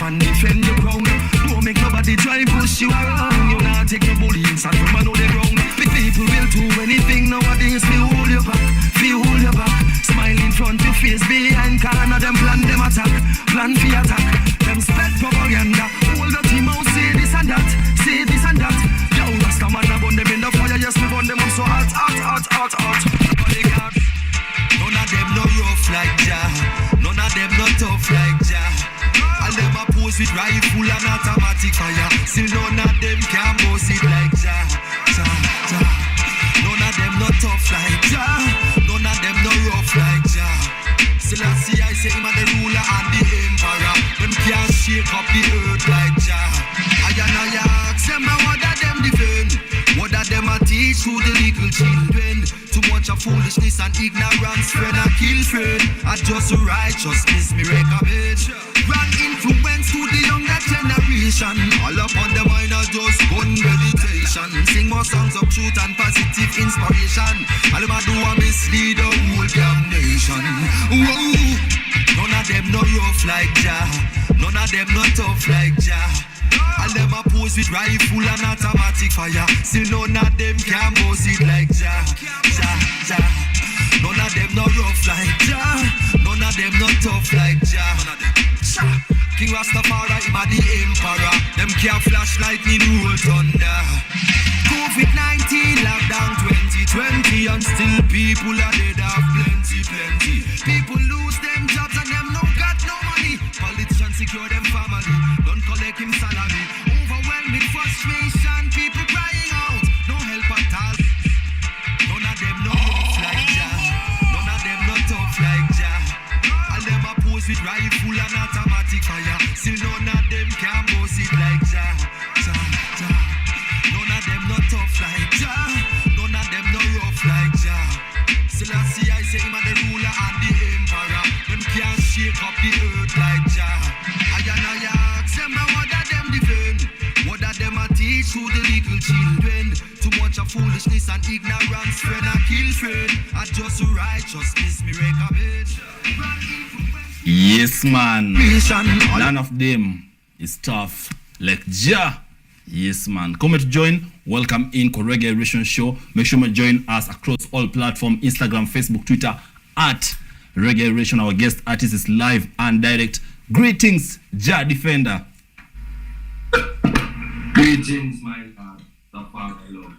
tough and defend the ground. Don't make nobody try push you around. You not take no bullying, stand from man on the ground. People will do anything nowadays. Feel hold your back, feel hold your back. Smile in front, your face behind. Corner them plan them attack, plan for attack. Them spread propaganda. Hold the team out, say this and that, say this and that. Yo, Rasta man, I burn them in the fire. Yes, me burn them up so hot, hot, hot, hot, hot. None of them no rough like Jah. None of them no tough like Jah. All them a pose with rifle and automatic fire. Still none of them can boss it like Jah. Jah, Jah. None of them no tough like Jah. None of them no rough like Jah. Still I see I say him a the ruler and the emperor. Them can't shake up the earth like Jah. I ask them what of them defend. What of them a teach to the little children. Too much of foolishness and ignorance, friend a kill friend. I just righteousness me recommend. Wrong influence to the younger generation. All up on the mind are just gun meditation. Sing more songs of truth and positive inspiration. All them a do a mislead the whole damn nation. Whoa. None of them no rough like Jah. None of them no tough like Jah. All them a pose with rifle and automatic fire. Still none of them can boss it like Jah. Jah, Jah. None of them no rough like Jah. None of them no tough like Jah. King Rastafari, him a the emperor. Them can't flash lightning, roll thunder. COVID-19, lockdown 2020, and still people are dead of plenty, plenty. People lose them jobs and them no got no money. Politicians secure them family, don't collect him salary. Overwhelmed with frustration, people crying out, no help at all. None of them no rough like Jah. None of them no tough like Jah. All them a pose with rifle and automatic fire. Still none of them can boss it like Jah. Jah, Jah. None of them no tough like Jah. None of them no rough like Jah. Still I see I say him a the ruler and the emperor. Them can't shake up the earth like Jah. I ask them what of them defend. What of them a teach to the little children. Too much of foolishness and ignorance, friend a kill friend. I just righteousness me recommend. Yes, man. None of them is tough like Jah. Yes, man. Come to join. Welcome in to Reggae Iration show. Make sure you join us across all platforms: Instagram, Facebook, Twitter at Reggae Iration. Our guest artist is live and direct. Greetings, Jah Defender. Greetings, my God. The Father Lord.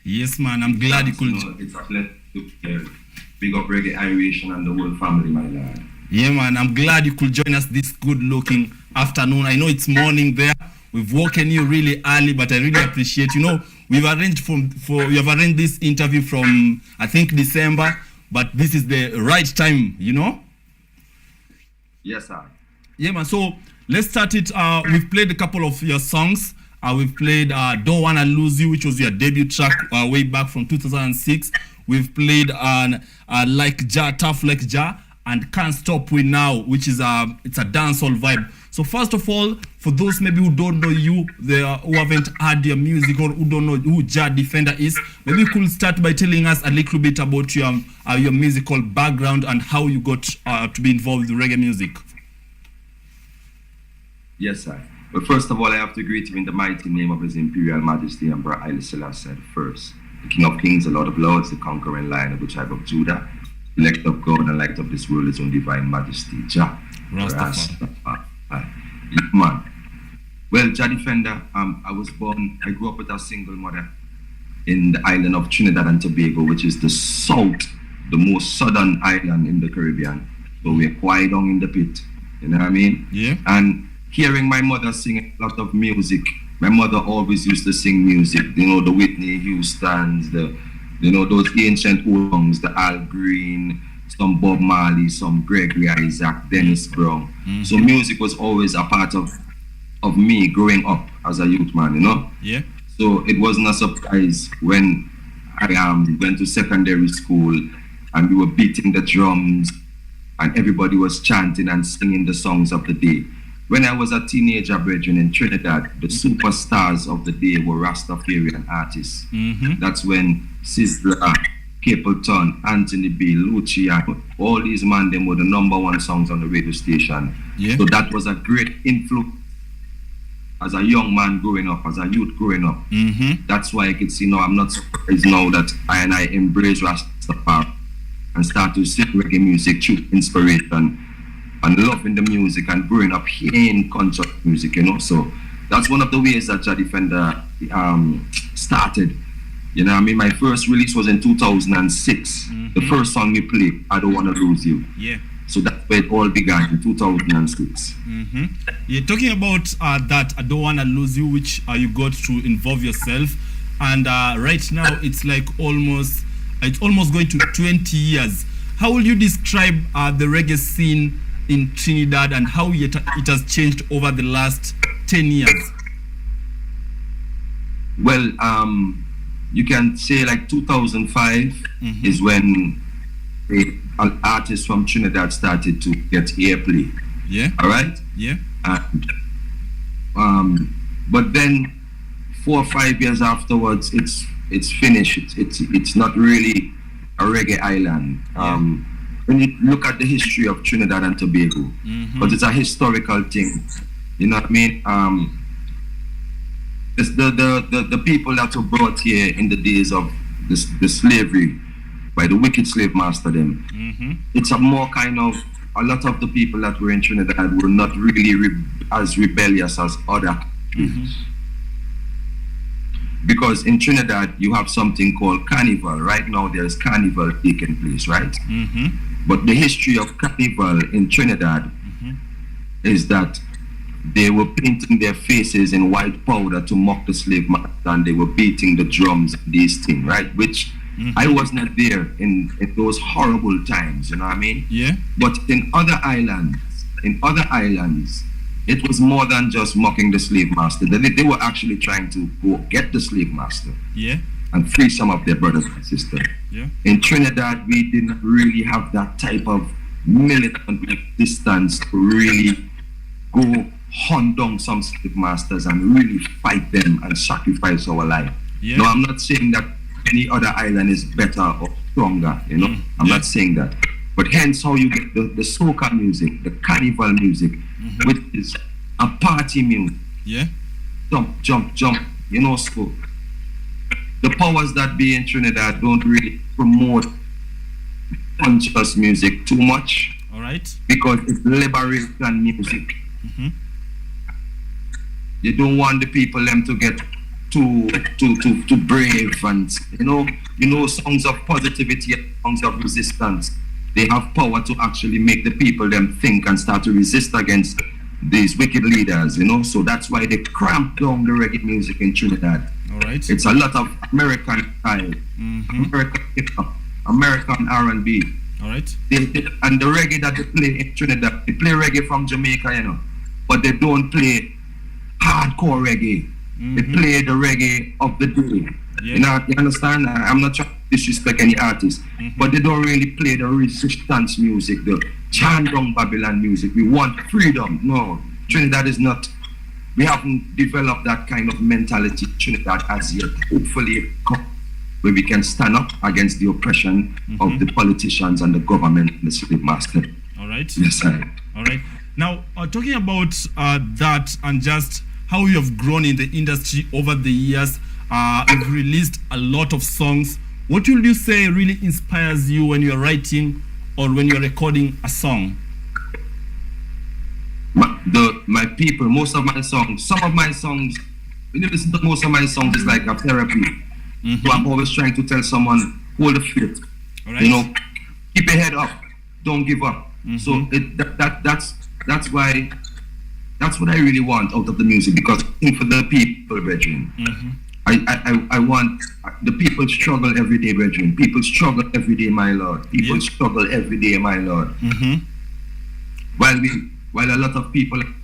Yes, man. I'm glad you could. It's a pleasure to big up Reggae Iration and the whole family, my Lord. Yeah, man. I'm glad you could join us this good-looking afternoon. I know it's morning there. We've woken you really early, but I really appreciate. You know, we've arranged we have arranged this interview from I think December, but this is the right time. You know. Yes, sir. Yeah, man. So let's start it. We've played a couple of your songs. We've played Don't Wanna Lose You, which was your debut track way back from 2006. We've played Like Jah, Tough Like Jah, and Can't Stop We Now, which is it's a dancehall vibe. So first of all, for those maybe who don't know you, who haven't heard your music or who don't know who Jah Defender is, maybe you could start by telling us a little bit about your musical background and how you got to be involved with reggae music. Yes, sir. But first of all, I have to greet you in the mighty name of His Imperial Majesty Emperor Haile Selassie first, the King of Kings, the Lord of Lords, the conquering Lion of the tribe of Judah, elect of God and light of this world, His own divine majesty, Jah. Rastafari. Man. Well, Jah Defender, I grew up with a single mother in the island of Trinidad and Tobago, which is the most southern island in the Caribbean. So we're quite down in the pit, you know what I mean? Yeah. And hearing my mother sing a lot of music, my mother always used to sing music, you know, the Whitney Houstons, those ancient old songs, the Al Green, some Bob Marley, some Gregory Isaac, Dennis Brown. Mm-hmm. So music was always a part of me growing up as a youth man, you know? Yeah. So it wasn't a surprise when I went to secondary school and we were beating the drums and everybody was chanting and singing the songs of the day. When I was a teenager, brethren, in Trinidad, the superstars of the day were Rastafarian artists. Mm-hmm. That's when Sizzla, Capleton, Anthony B, Luciano, all these man, them were the #1 songs on the radio station. Yeah. So that was a great influence as a young man growing up, as a youth growing up. That's why I could see now, I'm not surprised now that I embrace Rastafari and start to sing reggae music through inspiration and loving the music and growing up hearing concert music, you know. So that's one of the ways that Jah Defender started. You know what I mean? My first release was in 2006. The first song we played, I Don't Wanna Lose You. Yeah. So that's where it all began in 2006. You're talking about that I Don't Wanna Lose You, which you got to involve yourself. And right now it's like almost going to 20 years. How will you describe the reggae scene in Trinidad and how it has changed over the last 10 years? Well, you can say like 2005 is when an artist from Trinidad started to get airplay. Yeah. All right. Yeah. But then 4 or 5 years afterwards, it's finished. It's not really a reggae island. When you look at the history of Trinidad and Tobago, but it's a historical thing. You know what I mean? It's the people that were brought here in the days of the slavery by the wicked slave master them. It's a more kind of, a lot of the people that were in Trinidad were not really as rebellious as other countries. Because in Trinidad you have something called carnival. Right now there's carnival taking place, right? But the history of carnival in Trinidad is that they were painting their faces in white powder to mock the slave master, and they were beating the drums and these things, right? Which I was not there in those horrible times, you know what I mean? Yeah. But in other islands, it was more than just mocking the slave master. They were actually trying to go get the slave master. Yeah. And free some of their brothers and sisters. Yeah. In Trinidad, we didn't really have that type of militant resistance to really go hunt down some slave masters and really fight them and sacrifice our life. Yeah. No, I'm not saying that any other island is better or stronger, you know. I'm not saying that. But hence how you get the soca music, the carnival music, which is a party music. Yeah. Jump, jump, jump, you know. So the powers that be in Trinidad don't really promote conscious music too much. All right. Because it's liberation music. They don't want the people them to get too brave, and you know songs of positivity, songs of resistance. They have power to actually make the people them think and start to resist against these wicked leaders, you know. So that's why they cramp down the reggae music in Trinidad. All right. It's a lot of American style, American hip hop, American R&B. All right. And the reggae that they play in Trinidad, they play reggae from Jamaica, you know, but they don't play hardcore reggae. They play the reggae of the day. Yeah. You know, you understand? I'm not trying to disrespect any artist, but they don't really play the resistance music, the Chandong Babylon music. We want freedom. No, Trinidad is not. We haven't developed that kind of mentality in Trinidad as yet. Hopefully, where we can stand up against the oppression of the politicians and the government and the slave master. All right. Yes, sir. All right. Now, talking about that and just how you have grown in the industry over the years, you've released a lot of songs. What will you say really inspires you when you're writing or when you're recording a song? My people, most of my songs, some of my songs, when you listen to most of my songs, it's like a therapy. So I'm always trying to tell someone, hold the faith. All right. You know, keep your head up, don't give up. So that's why, that's what I really want out of the music, because I think for the people, brethren. I want the people struggle every day, brethren. People struggle every day, my Lord. People struggle every day, my Lord. While a lot of people are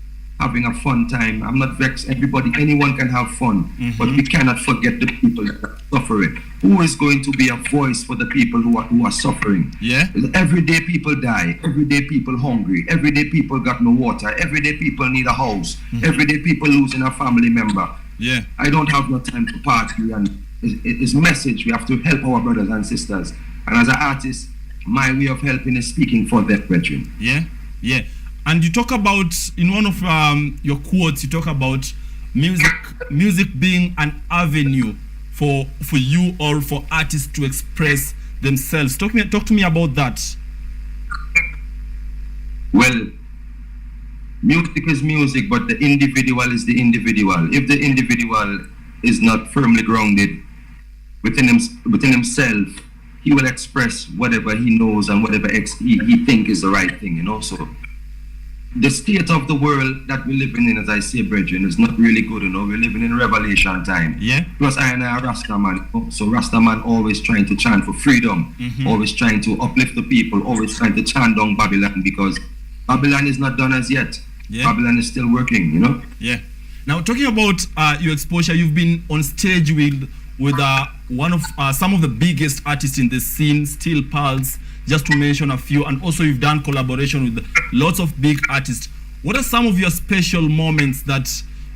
having a fun time, I'm not vexed. Anyone can have fun, but we cannot forget the people that are suffering. Who is going to be a voice for the people who are suffering? Yeah. Every day people die. Every day people hungry. Every day people got no water. Every day people need a house. Every day people losing a family member. Yeah. I don't have no time to party, and it's message. We have to help our brothers and sisters. And as an artist, my way of helping is speaking for them, brethren. Yeah, yeah. And you talk about, in one of your quotes, you talk about music being an avenue for you or for artists to express themselves. Talk to me about that. Well, music is music, but the individual is the individual. If the individual is not firmly grounded within himself, he will express whatever he knows and whatever he think is the right thing, you know. So the state of the world that we're living in, as I say, brethren, is not really good, you know. We're living in revelation time. Yeah. Plus, I am a Rasta man, you know? So Rasta man always trying to chant for freedom, always trying to uplift the people, always trying to chant down Babylon, because Babylon is not done as yet. Yeah. Babylon is still working, you know. Yeah. Now, talking about your exposure, you've been on stage with one of some of the biggest artists in the scene, Steel Pulse, just to mention a few, and also you've done collaboration with lots of big artists. What are some of your special moments that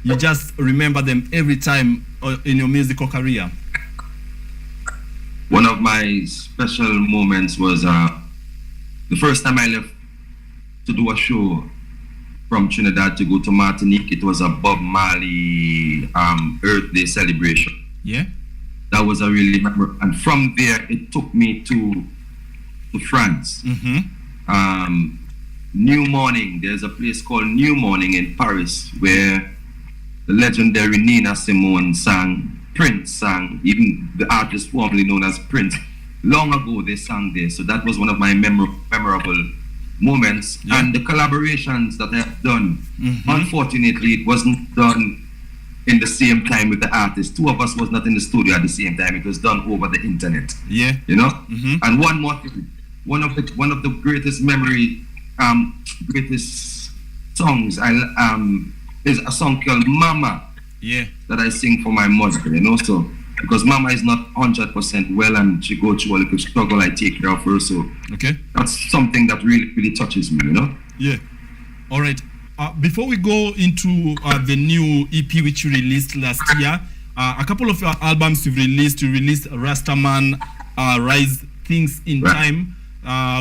you just remember them every time in your musical career? One of my special moments was the first time I left to do a show from Trinidad to go to Martinique. It was a Bob Marley Earth Day celebration. Yeah. That was a really memorable, and from there it took me to France. New Morning. There's a place called New Morning in Paris where the legendary Nina Simone sang, Prince sang, even the artist formerly known as Prince. Long ago they sang there, so that was one of my memorable moments. Yeah. And the collaborations that I have done, unfortunately it wasn't done in the same time with the artist. Two of us was not in the studio at the same time. It was done over the internet. Yeah. You know? And one more thing, one of the greatest greatest songs is a song called Mama. Yeah. That I sing for my mother, you know. So because Mama is not 100% well and she go through a little struggle, I take care of her. So okay, that's something that really touches me, you know. Yeah. All right. Before we go into the new EP which you released last year, a couple of albums you've released. You released Rastaman, Rise, Things in Time,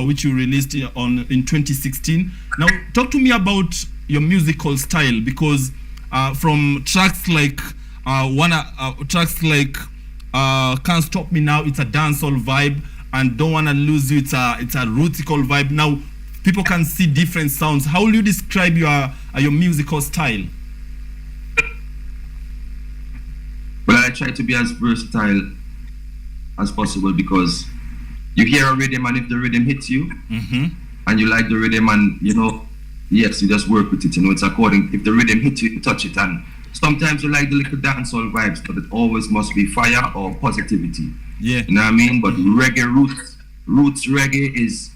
which you released in 2016. Now, talk to me about your musical style, because from tracks like Can't Stop Me Now, it's a dancehall vibe, and Don't Wanna Lose You, it's a rootical vibe. Now, people can see different sounds. How will you describe your musical style? Well, I try to be as versatile as possible, because you hear a rhythm, and if the rhythm hits you and you like the rhythm, and you know, yes, you just work with it, you know, it's according, if the rhythm hits you, you touch it. And sometimes you like the little dancehall vibes, but it always must be fire or positivity. Yeah. You know what I mean? But reggae roots reggae is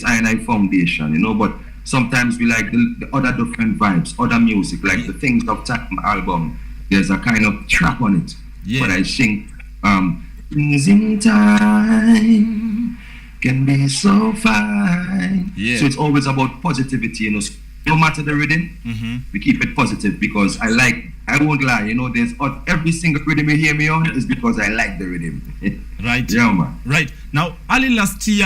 I and I foundation, you know. But sometimes we like the other different vibes, other music, like the Things of Time album. There's a kind of trap on it. Yeah. But I sing Things in Time can be so fine. Yeah. So it's always about positivity, you know. So no matter the rhythm, we keep it positive, because I won't lie, you know, there's every single rhythm you hear me on is because I like the rhythm. Right. Yeah, man. Right. Now, early last year,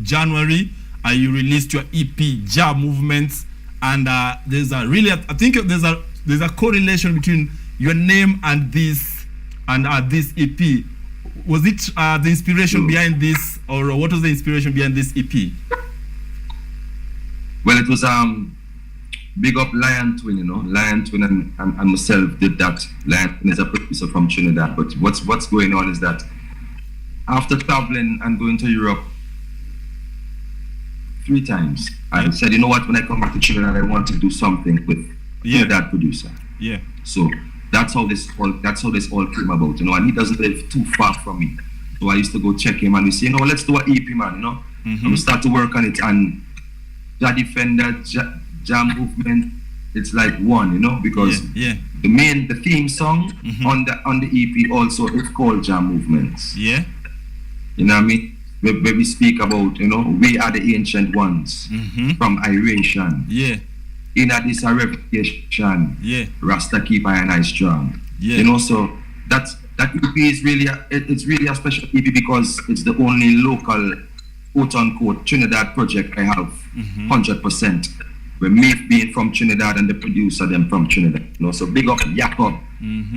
January, you released your EP, Ja Movements, and there's a really, I think there's a correlation between your name and this EP. Was it the inspiration behind this, or what was the inspiration behind this EP? Well, it was big up Lion Twin, you know. Lion Twin and myself did that. Lion Twin is a producer from Trinidad. But what's going on is that after traveling and going to Europe 3 times, I said, you know what, when I come back to Trinidad, I want to do something with that producer. Yeah. So that's how this all came about, you know. And he doesn't live too far from me, so I used to go check him, and we say, you know, let's do an EP, man, you know. And we start to work on it, and Ja Defender, Ja Movement, it's like one, you know, because the theme song on the EP also is called Ja Movements. Yeah. You know what I mean? Where we speak about, you know, we are the ancient ones from Iration. Yeah. In this reputation, yeah, Rasta keep I and I strong. Yeah. You know, so that's That EP is really it's really a special EP because it's the only local quote unquote Trinidad project I have 100%. With me being from Trinidad and the producer them from Trinidad. You know, so big up Jacob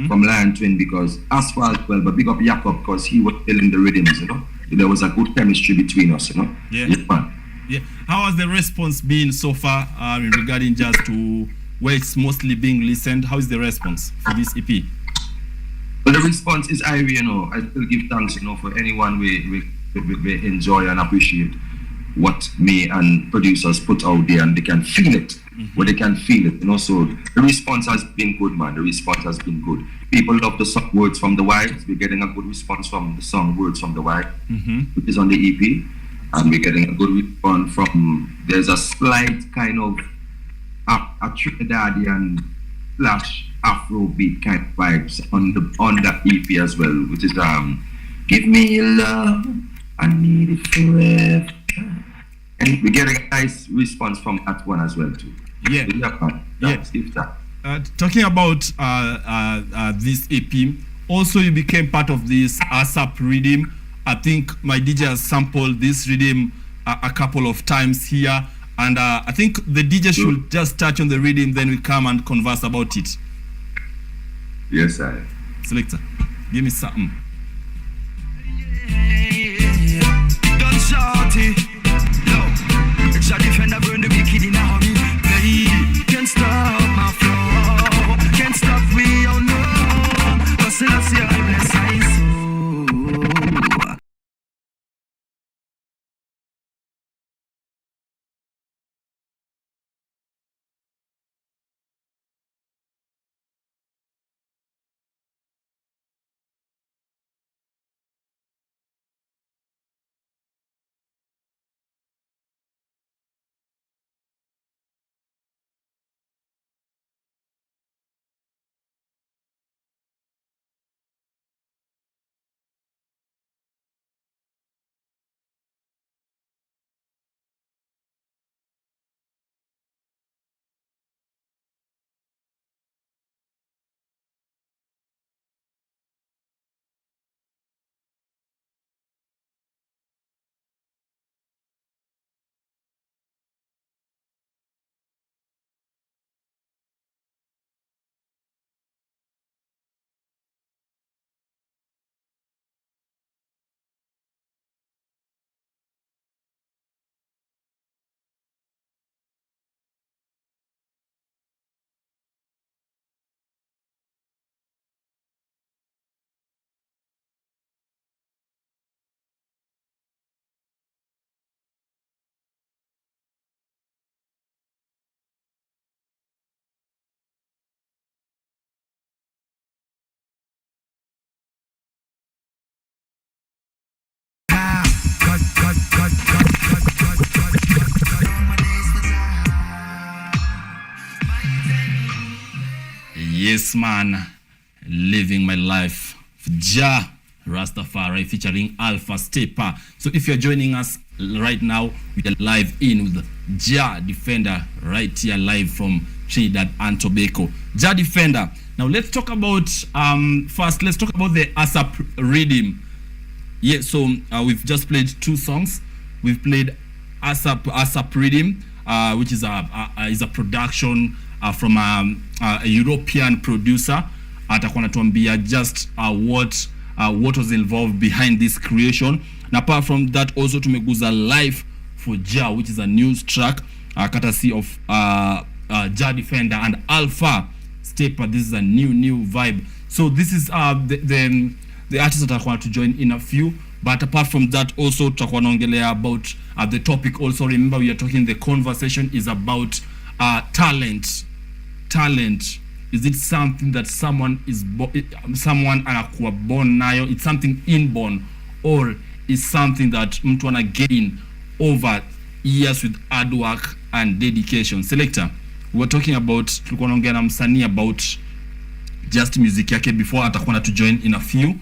from Lion Twin because Asphalt well, but big up Jacob because he was filling the rhythms, you know. There was a good chemistry between us, you know. Yeah. Man. Yeah. How has the response been so far regarding jazz to where it's mostly being listened? How is the response for this EP? Well, the response is Irie, you know. I still give thanks, you know, for anyone we enjoy and appreciate what me and producers put out there and they can feel it. Where they can feel it, you know. So the response has been good, man. The response has been good. People love the song Words from the Wild. We're getting a good response from the song Words from the Wild, which is on the EP. And we're getting a good response from, there's a slight kind of a Trinidadian slash Afrobeat kind of vibes on that EP as well, which is Give Me Your Love, I Need It Forever. And we're getting a nice response from that one as well too. Yeah. Talking about this EP, also you became part of this ASAP rhythm. I think my DJ has sampled this rhythm a couple of times here, and I think the DJ should just touch on the rhythm, then we come and converse about it. Yes, sir. Selector, give me something. Don't shout it. No, it's a defender burn the wicked in a hurry. Play, can't stop my flow, can't stop me, oh no. Cause I see I bless my soul. Yes, man, living my life. Ja Rastafari featuring Alpha Stepper. So if you're joining us right now, we are live in with Ja Defender right here live from Trinidad and Tobago. Ja Defender. Now let's talk about first. Let's talk about the ASAP rhythm. Yeah, so we've just played two songs. We've played ASAP rhythm, which is a production from a European producer. Atakuwa anatuambia just what was involved behind this creation. And apart from that, also tumeguza Life for Ja, which is a news track courtesy of Ja Defender and Alpha Stepper. This is a new vibe. So this is the artists that are going to join in a few. But apart from that, also tutakuwa naongelea about the topic. Also remember, we are talking, the conversation is about talent. Is it something that someone anakuwa born nayo? It's something inborn, or is something that mtu ana gain over years with hard work and dedication? Selector, we were talking about, tulikuwa naongea na msanii about just music yake before atakuwa to join in a few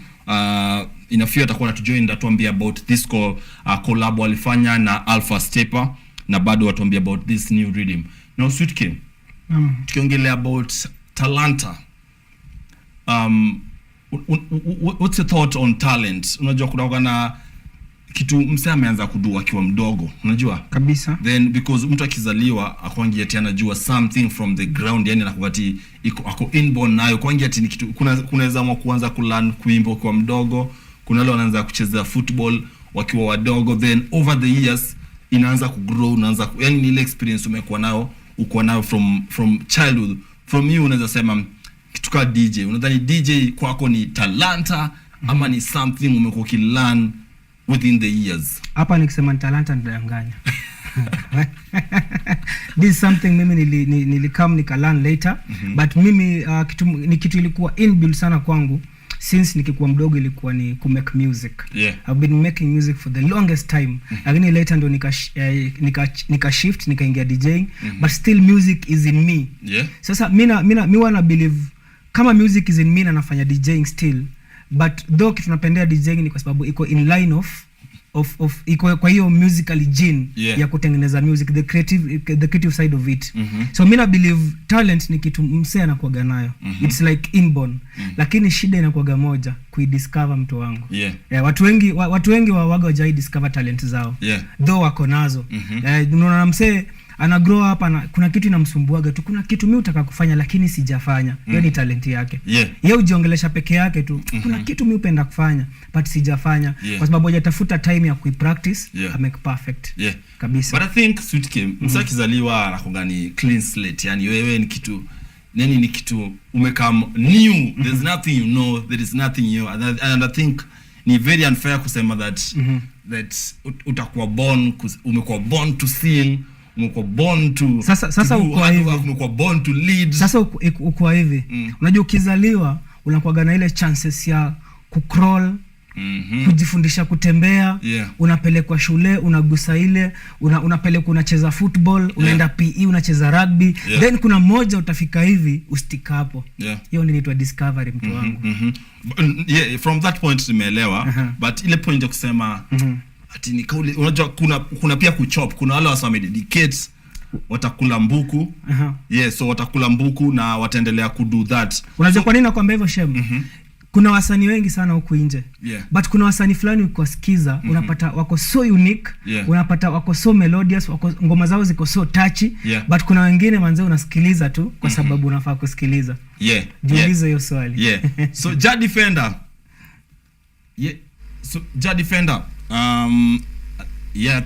atakuwa to join, atuambia about this collab walifanya na Alpha Stepper, na bado atuambia about this new rhythm. Now Sweet K, tukiongelea about talanta, what's your thought on talent? Unajua kuna kitu msee ameanza kudua akiwa mdogo, unajua kabisa, then because mtu akizaliwa akwangi ati anajua something from the ground, yani anakugati ako inborn nayo kwangi ati ni kitu kunaweza kuanza kulearn kuimba kwa mdogo, kuna wale wanaanza kucheza football wakiwa wadogo, then over the years inaanza kugrow, unaanza yani ni ile experience umekuwa nayo uko nayo from childhood. From you unaweza sema kitu kama DJ, unadhani DJ kwako ni talanta ama ni something umekuwa ukilearn within the years? Hapa nikisema talanta ndanganya. This is something mimi nilikam nikalearn later, but mimi kitu ilikuwa inbuilt sana kwangu since nikikuwa mdogo, ilikuwa ni ku make music. I've been making music for the longest time. Lakini later ndo nika shift nikaingia DJing, but still music is in me. Sasa mimi wana believe kama music is in me na nafanya DJing still, but though kitu napendea DJing ni kwa sababu iko in line of iko kwa hiyo musical gene ya kutengeneza music, the creative side of it. So mimi na believe talent ni kitu msee anakuwa nayo, it's like inborn. Lakini shida inakuwa moja, kuidiscover mtu wangu. Watu wengi wawaga hawajai discover talent zao, though wako nazo. Unaona msee ana grow up kuna kitu inamsumbuaga tu, kuna kitu mimi utaka kufanya lakini sijafanya. Hiyo ni talent yake. Yeye ujiongelesha peke yake tu, kuna kitu mimi upenda kufanya but sijafanya, kwa sababu hajatafuta time ya kuipractice, make perfect. Kabisa. But I think Sweet Kim msakizaliwa anakongani clean slate, yani wewe ni kitu nani, ni kitu umekam new, there's nothing you know, there is nothing new, and I think ni very unfair kusema that utakuwa umekuwa born to sing, umekuwa born to sasa umekuwa born to lead. Sasa uko hivi, unajua ukizaliwa unakuwa na ile chances ya kucrawl, kujifundisha kutembea, unapelekwa shule, unagusa ile, unapelekwa unacheza football, unaenda PE, unacheza rugby, then kuna mmoja utafika hivi ustika hapo. Hiyo ndio inaitwa discovery, mtu wangu. From that point nimeelewa, but ile point ya kusema ati ni kauli, unajua kuna pia kuchop, kuna wale wasome dedicate watakula mbuku. So watakula mbuku na wataendelea kudo that. Unajua kwa nini nakwambia hivyo Shem? Kuna wasanii wengi sana huku nje, but kuna wasanii fulani ukisikiza unapata wako so unique, unapata wako so melodious, wako ngoma zao ziko so touchy, but kuna wengine manze unasikiliza tu kwa sababu unafaa kusikiliza. Jiulize hiyo swali. So Ja Defender. I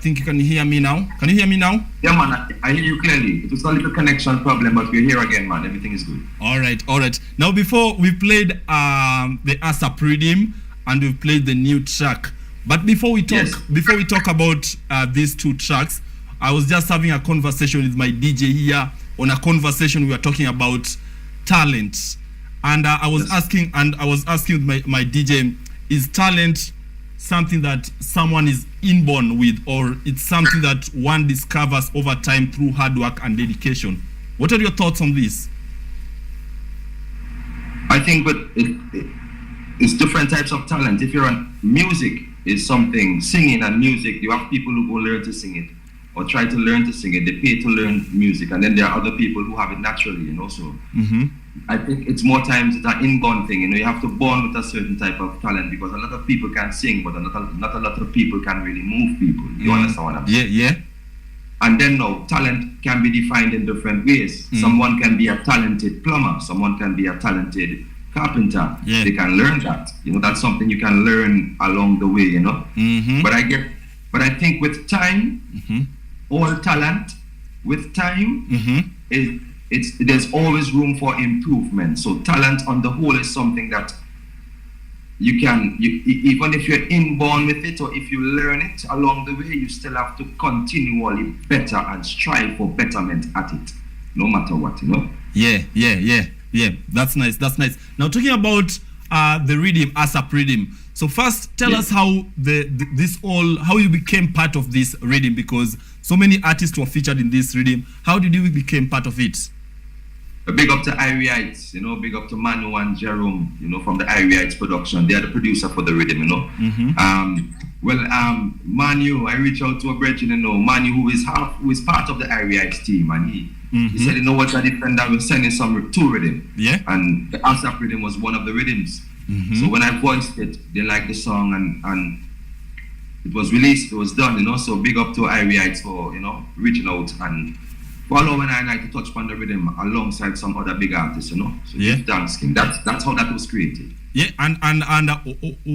think you can hear me now. Can you hear me now? Yeah, man, I hear you clearly. It was a little connection problem, but we're here again, man. Everything is good. All right. Now, before we played the ASAP rhythm and we played the new track, but before we talk about these two tracks, I was just having a conversation with my DJ here. On a conversation, we were talking about talent, and I was asking my DJ, is talent something that someone is inborn with, or it's something that one discovers over time through hard work and dedication? What are your thoughts on this? I think it's different types of talent. If you're on music, is something, singing and music, you have people who go learn to sing it or try to learn to sing it. They pay to learn music, and then there are other people who have it naturally, So I think it's more times it's an inborn thing. You have to born with a certain type of talent, because a lot of people can sing, but not a lot of people can really move people. You understand what I'm saying? Yeah. And then now, talent can be defined in different ways. Someone can be a talented plumber. Someone can be a talented carpenter. They can learn that. That's something you can learn along the way. But I think with time, all talent with time there's always room for improvement. So talent on the whole is something that you even if you're inborn with it, or if you learn it along the way, you still have to continually better and strive for betterment at it, no matter what. Yeah. That's nice. Now, talking about the rhythm, ASAP rhythm. So first, tell us how how you became part of this rhythm, because so many artists were featured in this rhythm. How did you become part of it? Big up to Irites, big up to Manu and Jerome, from the Irites production. They are the producer for the rhythm, Manu, I reached out to a brethren, Manu, who is part of the Irites team, and he said, what, a defender will send him two rhythm. Yeah. And the ASAP rhythm was one of the rhythms. So when I voiced it, they liked the song, and it was released, it was done, you know. So big up to Iration for, you know, reaching out and for allowing I to touch upon the rhythm alongside some other big artists, you know. So Yeah. thanks, King. That's how that was created. Yeah, and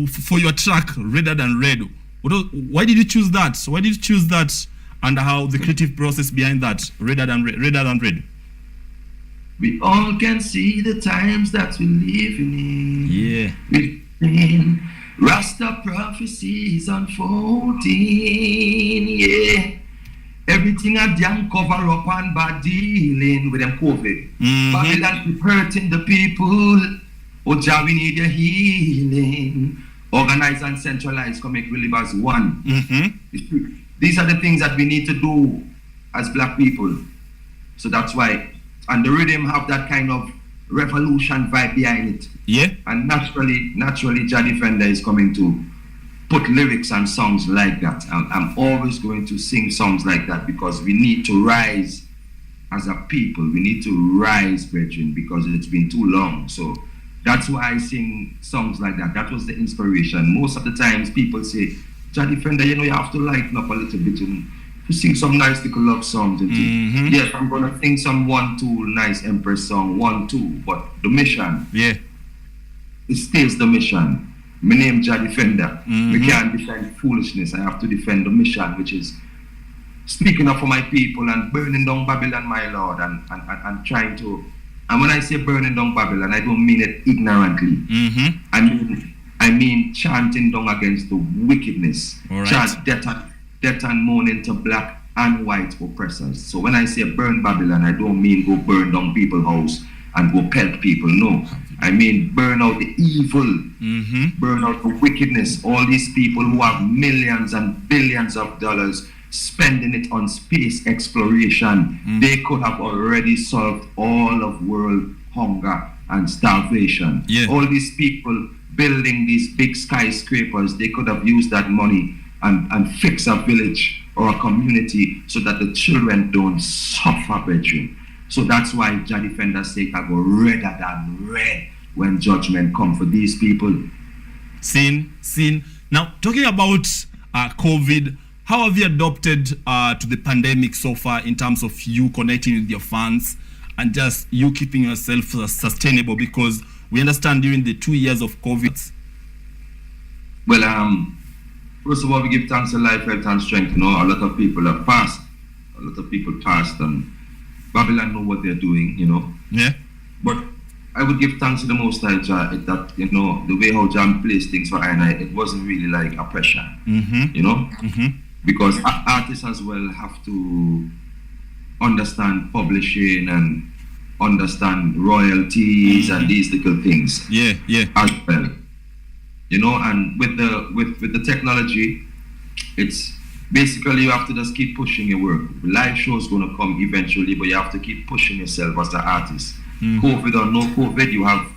for your track Redder Than Red, why did you choose that? Why did you choose that, and how the creative process behind that, Redder Than Red? We all can see the times that we're living in. Yeah. Within Rasta prophecies unfolding, yeah. Everything a damn cover up and bad dealing with them COVID. Babylon keep hurting the people. Oh, Jah, we need your healing. Organize and centralize, come make we live as one. These are the things that we need to do as black people. So that's why, and the rhythm have that kind of revolution vibe behind it. Yeah. And naturally, Jah Defender is coming to put lyrics and songs like that. I'm always going to sing songs like that because we need to rise as a people. We need to rise, brethren, because it's been too long. So that's why I sing songs like that. That was the inspiration. Most of the times people say, Jah Defender, you know, you have to lighten up a little bit and to sing some nice little love songs. And yes, I'm going to sing some 1-2 nice Empress song, 1-2, but the mission, it stays the mission. My name Jah Defender. We can't defend foolishness. I have to defend the mission, which is speaking up for my people and burning down Babylon, my Lord, and trying to. And when I say burning down Babylon, I don't mean it ignorantly. I mean chanting down against the wickedness. Right. Chant death and mourning to black and white oppressors. So when I say burn Babylon, I don't mean go burn down people's house and go pelt people. No. I mean burn out the evil, burn out the wickedness. All these people who have millions and billions of dollars spending it on space exploration, they could have already solved all of world hunger and starvation. All these people building these big skyscrapers, they could have used that money and fix a village or a community so that the children don't suffer, brethren. So that's why Jah Defender say I go redder than red when judgment come for these people. Seen. Now, talking about COVID, how have you adopted to the pandemic so far in terms of you connecting with your fans and just you keeping yourself sustainable? Because we understand during the 2 years of COVID. Well, first of all, we give thanks to life, health, and strength. You know, a lot of people have passed. A lot of people passed, and Babylon know what they're doing, you know. Yeah. But I would give thanks to the Most High Jah that, you know, the way how Jah placed things for I and I, it wasn't really like a pressure, you know. Because artists as well have to understand publishing and understand royalties and these little things. Yeah. As well. You know, and with the technology, it's basically you have to just keep pushing your work. Live show is going to come eventually, but you have to keep pushing yourself as an artist. COVID or no COVID, you have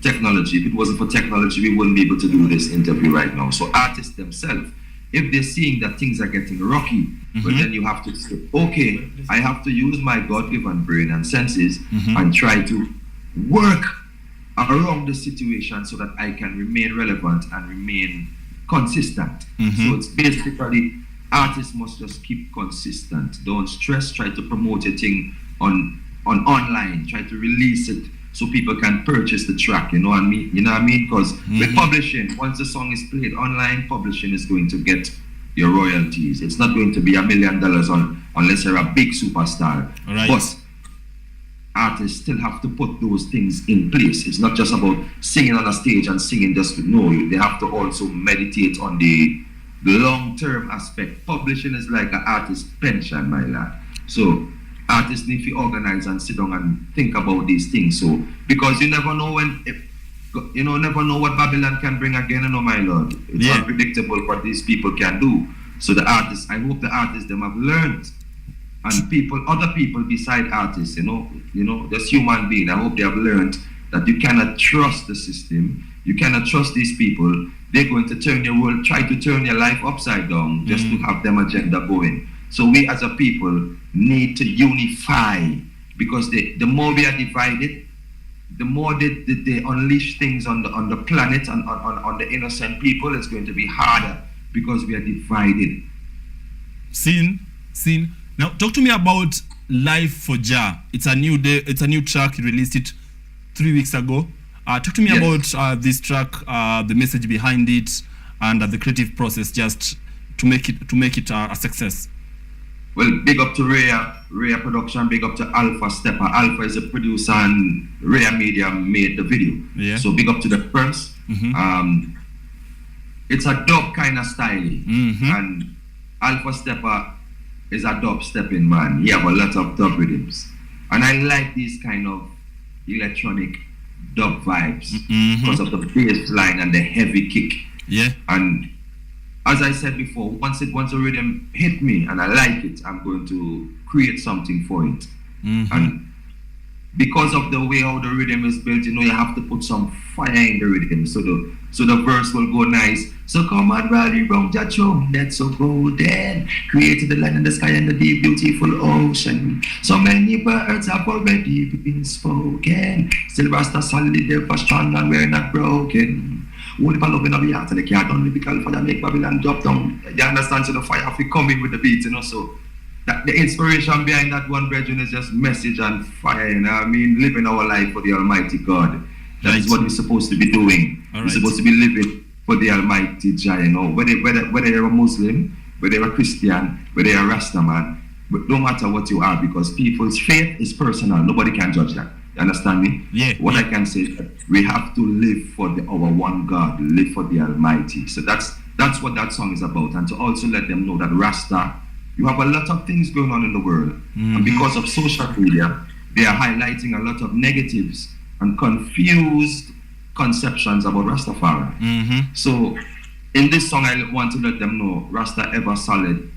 technology. If it wasn't for technology, we wouldn't be able to do this interview right now. So artists themselves, if they're seeing that things are getting rocky, but then you have to say, okay, I have to use my God-given brain and senses and try to work around the situation so that I can remain relevant and remain consistent. So it's basically artists must just keep consistent. Don't stress. Try to promote your thing on online. Try to release it so people can purchase the track. You know what I mean? Because with publishing, once the song is played online, publishing is going to get your royalties. It's not going to be $1 million unless you're a big superstar. Right. But artists still have to put those things in place. It's not just about singing on a stage and singing just to know you. They have to also meditate on the long-term aspect. Publishing is like an artist's pension, my lad. So artists need to organize and sit down and think about these things. So because you never know never know what Babylon can bring again, you know, my lord. It's unpredictable what these people can do. So the artists, I hope the artists them have learned. And other people beside artists, you know, just human being, I hope they have learned that you cannot trust the system. You cannot trust these people. They're going to turn your world, try to turn your life upside down just to have them agenda going. So we as a people need to unify, because the more we are divided, the more they unleash things on the planet and on the innocent people, it's going to be harder because we are divided. Scene. Now, talk to me about Life for Jah. It's a new day. It's a new track. You released it 3 weeks ago. Talk to me about this track, the message behind it, and the creative process, just to make it a success. Well, big up to Rhea Production, big up to Alpha Stepper. Alpha is a producer and Rhea Media made the video. Yeah. So big up to the first. It's a dub kind of style. And Alpha Stepper is a dub stepping man. He have a lot of dub rhythms. And I like these kind of electronic dub vibes because of the bass line and the heavy kick. Yeah. And as I said before, once a rhythm hit me and I like it, I'm going to create something for it. And because of the way how the rhythm is built, you know, you have to put some fire in the rhythm so the verse will go nice. So come and rally round your throne, that's so golden. Created the land and the sky and the deep, beautiful ocean. So many words have already been spoken. Still Rasta solid, ever strong and we're not broken. Only for loving of the heart and the can't only because fire make Babylon drop down. You understand? So the fire have to come in with the beat, you know. So that the inspiration behind that one, brethren, is just message and fire, you know. I mean, living our life for the Almighty God. That is what we're supposed to be doing. We're supposed to be living for the Almighty Jah, you know. Whether you're a Muslim, whether you're a Christian, whether you're a Rasta man, but no matter what you are, because people's faith is personal. Nobody can judge that. You understand me? Yeah. What I can say is that we have to live for our one God, live for the Almighty. So that's what that song is about. And to also let them know that Rasta, you have a lot of things going on in the world. And because of social media, they are highlighting a lot of negatives and confused conceptions about Rastafari. So in this song, I want to let them know Rasta ever solid,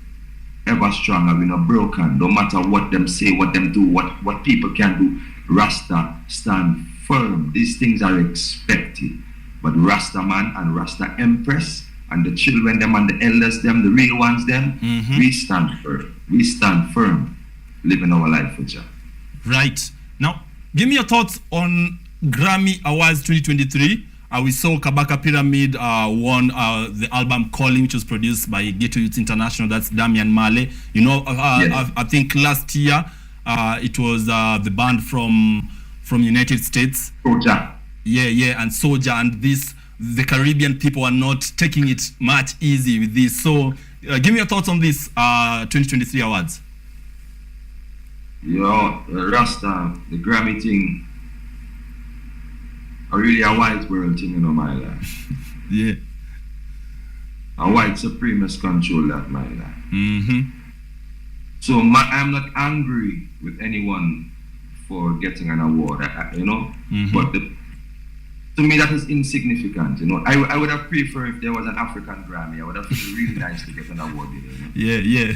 ever strong, and we're not broken. No matter what them say, what them do, what people can do, Rasta stand firm. These things are expected. But Rasta man and Rasta Empress and the children them and the elders them, the real ones them, we stand firm. We stand firm, living our life for Jah. Right. Now, give me your thoughts on Grammy Awards 2023. We saw Kabaka Pyramid won the album Calling, which was produced by Ghetto Youth International. That's Damian Marley. You know, I think last year it was the band from United States. Soja. Yeah, and Soja, and the Caribbean people are not taking it much easy with this. So, give me your thoughts on this 2023 awards. Yo, Rasta, the Grammy thing, are really a white world thing, you know, my life. Yeah. A white supremacist control that, my life. So I'm not angry with anyone for getting an award, you know, but to me that is insignificant, you know. I would have preferred if there was an African Grammy. I would have felt really nice to get an award, you know. Yeah.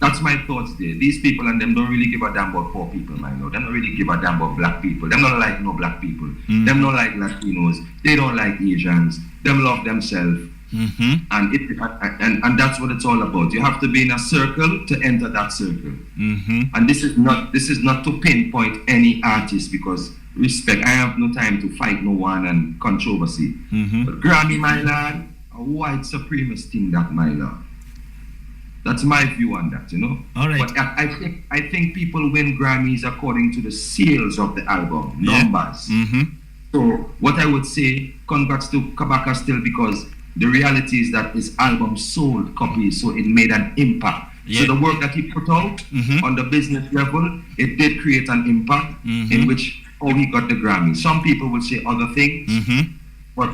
That's my thoughts there. These people and them don't really give a damn about poor people, man. No, they don't really give a damn about black people. Them don't like no black people. Them don't like Latinos. They don't like Asians. Them love themselves. And that's what it's all about. You have to be in a circle to enter that circle. And this is not to pinpoint any artist, because respect, I have no time to fight no one and controversy. But Grammy, my lad, a white supremacist thing, that, my lord. That's my view on that, you know. All right. But I think people win Grammys according to the sales of the album, numbers. So what I would say, congrats to Kabaka still, because the reality is that his album sold copies, so it made an impact. So the work that he put out on the business level, it did create an impact in which he got the Grammy. Some people would say other things, but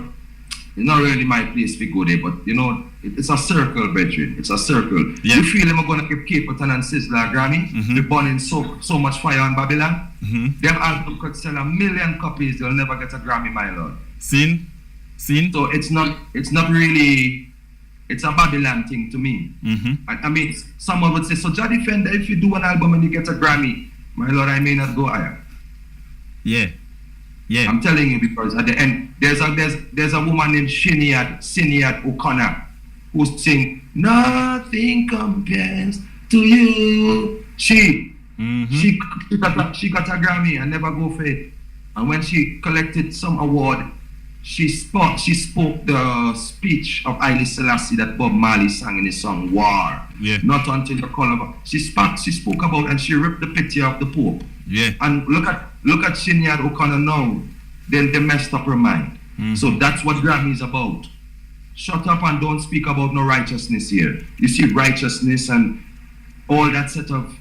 it's not really my place to go there. But you know, it's a circle, brethren. It's a circle. You feel them are going to give Capleton and Sizzla a Grammy? They're burning so much fire on Babylon. Them album could sell 1 million copies. They'll never get a Grammy, my lord. Seen. So it's not really, it's a Babylon thing to me. I mean, someone would say, so Jah Defender, if you do an album and you get a Grammy, my lord, I may not go higher. Yeah. I'm telling you, because at the end, there's a woman named Sinead O'Connor who sing "Nothing Compares to You." She got a Grammy and never go for it. And when she collected some award, she spoke the speech of Haile Selassie that Bob Marley sang in his song War. Yeah. Not until the call of she spoke about, and she ripped the picture of the Pope. Yeah. And look at Sinead O'Connor now. Then they messed up her mind. So that's what Grammy is about. Shut up and don't speak about no righteousness here. You see righteousness and all that set of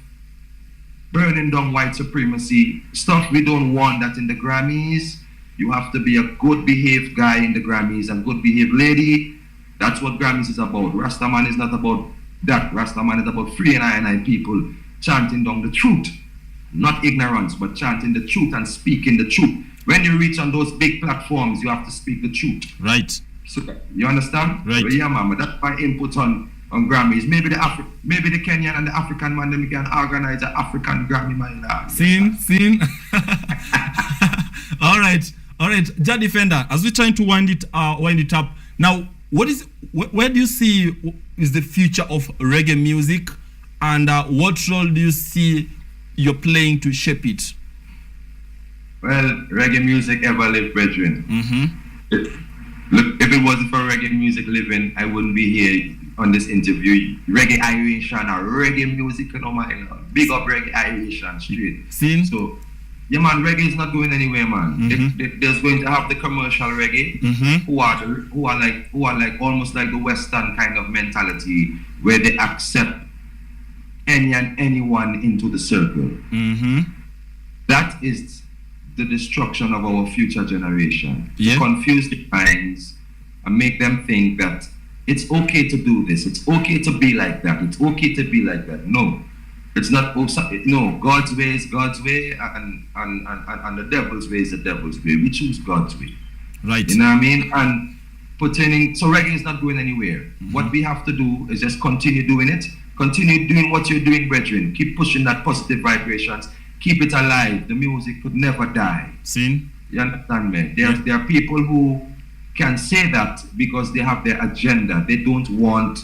burning down white supremacy stuff. We don't want that in the Grammys. You have to be a good behaved guy in the Grammys and good behaved lady. That's what Grammys is about. Rastaman is not about that. Rastaman is about free and people chanting down the truth. Not ignorance, but chanting the truth and speaking the truth. When you reach on those big platforms, you have to speak the truth. Right. So you understand? Right. So yeah, mama. That's my input on Grammys. Maybe the Kenyan and the African man, then we can organize an African Grammy, my lord. Scene. All right. Jah Defender, as we're trying to wind it up now, where do you see is the future of reggae music, and what role do you see you're playing to shape it? Well, reggae music ever lived, brethren. Look, if it wasn't for reggae music living, I wouldn't be here on this interview. Reggae Iration or reggae music, you know, my lord. Big up reggae Iration straight. Scene. So, yeah, man, reggae is not going anywhere, man. There's going to have the commercial reggae, who are like almost like the Western kind of mentality, where they accept any and anyone into the circle. That is the destruction of our future generation. Yeah. To confuse the minds and make them think that it's okay to do this, it's okay to be like that, it's okay to be like that. No. It's not. No, God's way is God's way, and the devil's way is the devil's way. We choose God's way. Right. You know what I mean? And so reggae is not going anywhere. What we have to do is just continue doing it. Continue doing what you're doing, brethren. Keep pushing that positive vibrations. Keep it alive. The music could never die. Scene. You understand me? There are people who can say that because they have their agenda. They don't want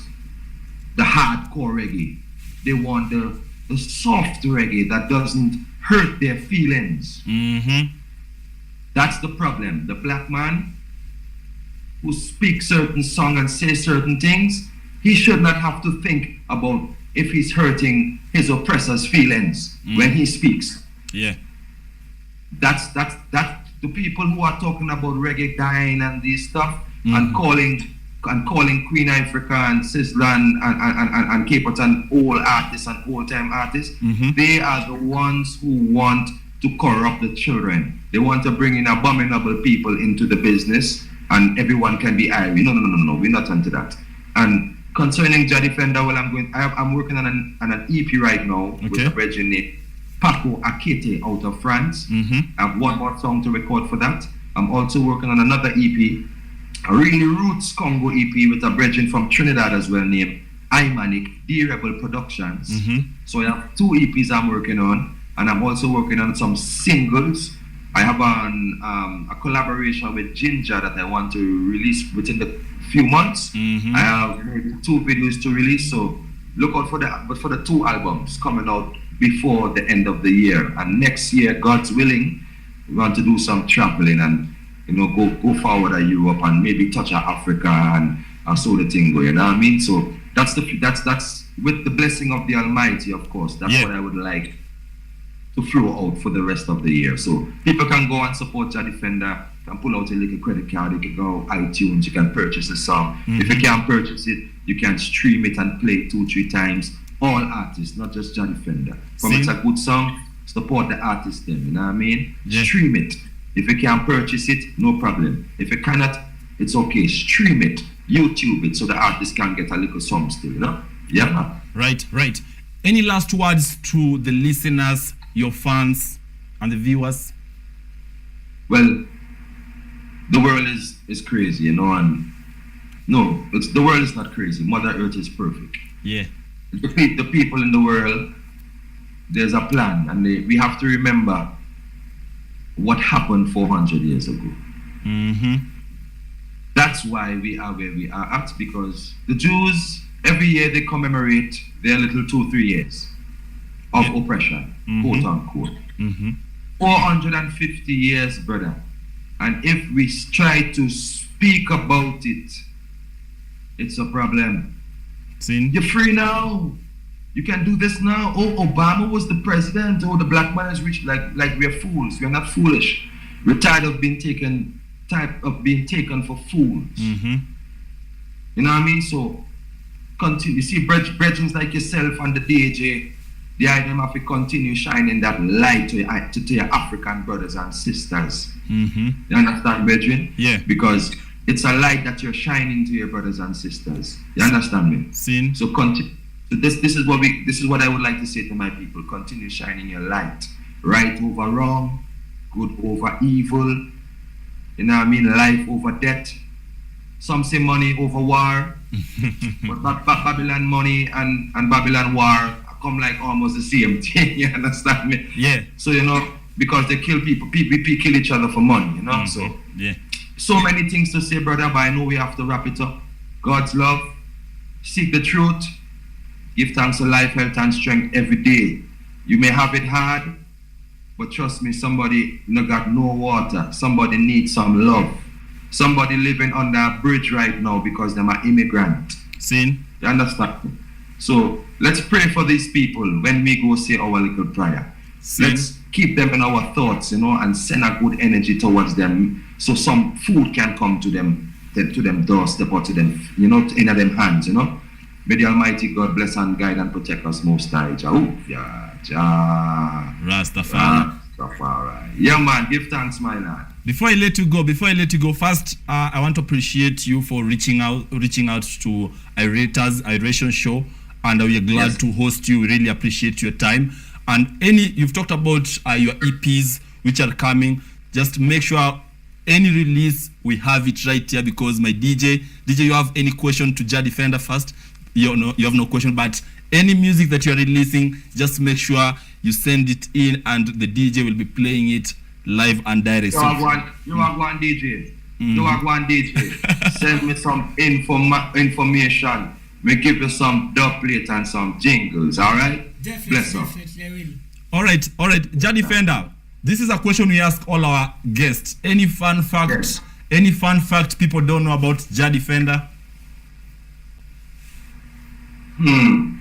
the hardcore reggae. They want the soft reggae that doesn't hurt their feelings. That's the problem. The black man who speaks certain song and says certain things, he should not have to think about if he's hurting his oppressor's feelings when he speaks. Yeah. That's the people who are talking about reggae dying and this stuff and calling Queen Africa and Sizzla and Capleton old artists and old-time artists. They are the ones who want to corrupt the children. They want to bring in abominable people into the business and everyone can be Irish. No, we're not into that. And concerning Jah Defender, well, I'm working on an EP right now with a brethren named Paco Akete out of France. I have one more song to record for that. I'm also working on another EP, a really roots Congo EP with a brethren from Trinidad as well named Imanic D-Rebel Productions. So I have 2 EPs I'm working on, and I'm also working on some singles. I have a collaboration with Ginger that I want to release within the few months. I have 2 videos to release, so look out for the 2 albums coming out before the end of the year. And next year, God's willing, we want to do some traveling and go forward to Europe and maybe touch Africa and so the thing go. You know what I mean? So that's with the blessing of the Almighty, of course. That's what I would like to flow out for the rest of the year. So people can go and support Jah Defender, can pull out a little credit card, you can go iTunes, you can purchase the song. If you can't purchase it, you can stream it and play it 2-3 times. All artists, not just Jah Defender. From it's a good song, support the artist then, you know what I mean? Stream it. If you can't purchase it, no problem. If you cannot, it's okay. Stream it, YouTube it, so the artist can get a little song still, you know? Yeah, man. Right. Any last words to the listeners, your fans, and the viewers? Well, the world is crazy, and no, the world is not crazy. Mother Earth is perfect. Yeah. The people in the world, there's a plan, and we have to remember what happened 400 years ago. That's why we are where we are at, because the Jews, every year they commemorate their little 2-3 years of oppression, quote unquote. 450 years, brother. And if we try to speak about it, it's a problem. Seen? You're free now. You can do this now. Oh, Obama was the president. Oh, the black man is rich. Like we're fools. We're not foolish. We're tired of being taken for fools. Mm-hmm. You know what I mean? So continue. You see, brethren like yourself and the DJ, the item have to continue shining that light to your African brothers and sisters. Mm-hmm. You understand, brethren? Yeah. Because it's a light that you're shining to your brothers and sisters. You understand me? Seen? So continue. So this is what I would like to say to my people. Continue shining your light. Right over wrong, good over evil. You know what I mean? Life over death. Some say money over war. But Babylon money and Babylon war come like almost the same thing. You understand me? Yeah. So because they kill people kill each other for money, Mm-hmm. So yeah. So many things to say, brother, but I know we have to wrap it up. God's love, seek the truth, give thanks to life, health, and strength every day. You may have it hard, but trust me, somebody no got no water. Somebody needs some love. Somebody living under a bridge right now because they're an immigrant. Seen? You understand? So let's pray for these people when we go say our little prayer. Seen? Let's keep them in our thoughts, and send a good energy towards them so some food can come to them doorstep or to them, in them hands, May the Almighty God bless and guide and protect us most high. Rastafari. Yeah, man, give thanks, my lad. Before I let you go, first, I want to appreciate you for reaching out to Iration show, and we are glad to host you. We really appreciate your time. And you've talked about your EPs which are coming. Just make sure any release we have it right here, because my DJ, you have any question to Jah Defender first? You have no question, but any music that you're releasing, just make sure you send it in, and the DJ will be playing it live and direct. You have one DJ. You have one DJ. Send me some information. We give you some dub plate and some jingles. All right. Definitely, I will. All right, Jah Defender. This is a question we ask all our guests. Any fun fact? Yes. Any fun fact people don't know about Jah Defender?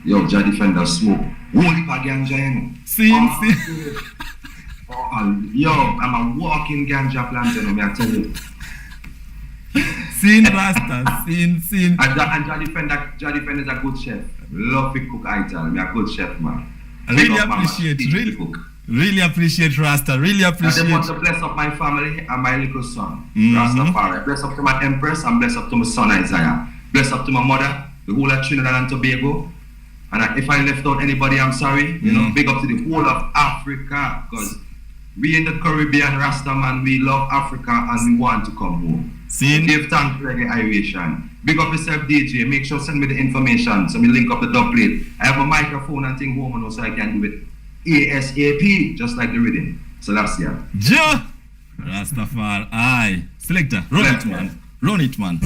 Yo, Jah Defender smoke. Holy ganja, See. Yo, I'm a walking ganja plant, me I tell you. Seen Rasta, seen. And Jah Defender is a good chef. Love to cook item. Me a good chef, man. Really appreciate Rasta. Really appreciate. I want to bless up my family and my little son, Rastafari. Bless up to my Empress and bless up to my son Isaiah. Bless up to my mother, the whole of Trinidad and Tobago. And if I left out anybody, I'm sorry. Big up to the whole of Africa, because we in the Caribbean, Rasta man, we love Africa and we want to come home. See? Give thanks to Reggae Iration. Big up yourself, DJ. Make sure send me the information so me link up the dub plate. I have a microphone and thing home so I can do it ASAP, just like the rhythm. So that's it. Jah Rastafari. Aye. Selector, run it, man.